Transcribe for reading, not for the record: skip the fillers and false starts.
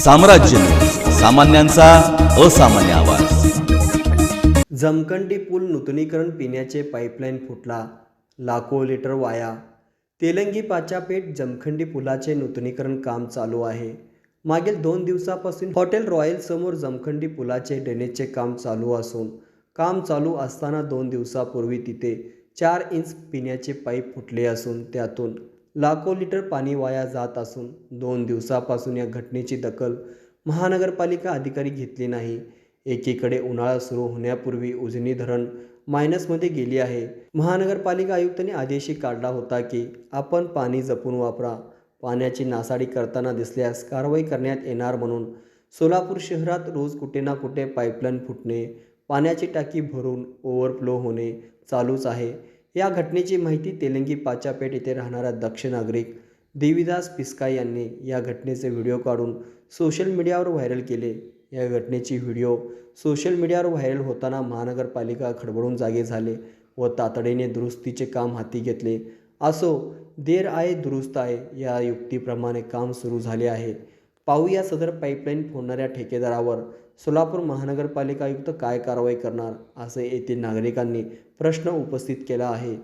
साम्राज्य सामान्यांचा असामान्य आवाज। जमखंडी पूल नूतनीकरण, पिण्याचे पाईपलाईन फुटला, लाखो लिटर वाया। तेलंगी पाचापेठ जमखंडी पुलाचे नूतनीकरण काम चालू आहे। मागील 2 दिवसापासून हॉटेल रॉयल समोर जमखंडी पुलाचे ड्रेनेजचे काम चालू असून काम चालू असताना 2 दिवसापूर्वी तिथे 4 इंच पिण्याचे पाईप फुटले असून त्यातून लाखो लिटर पाणी वाया जात असून 2 दिवसापासून या घटनेची दखल महानगरपालिका अधिकारी घेतली नाही। एकीकडे उन्हाळा सुरू होण्यापूर्वी उजनी धरण मायनसमध्ये गेली आहे। महानगरपालिका आयुक्तांनी आदेशही काढला होता की आपण पाणी जपून वापरा, पाण्याची नासाडी करताना दिसल्यास कारवाई करण्यात येणार म्हणून। सोलापूर शहरात रोज कुठे ना कुठे पाईपलाईन फुटणे, पाण्याची टाकी भरून ओव्हरफ्लो होणे चालूच आहे। या घटनेची माहिती तेलंगी पाचापेठ येथे राहणारा दक्ष नागरिक देवीदास पिस्काई यांनी या घटनेचे व्हिडिओ काढून सोशल मीडियावर व्हायरल केले। या घटनेची व्हिडिओ सोशल मीडियावर व्हायरल होताना महानगरपालिका खडबडून जागे झाले व तातडीने दुरुस्तीचे काम हाती घेतले। असो, देर आये दुरुस्त आहे या युक्तीप्रमाणे काम सुरू झाले आहे। पाहूया सदर पाईपलाईन फोडणाऱ्या ठेकेदारावर सोलापूर महानगरपालिका आयुक्त काय कारवाई करणार, असे येथील नागरिकांनी प्रश्न उपस्थित केला आहे।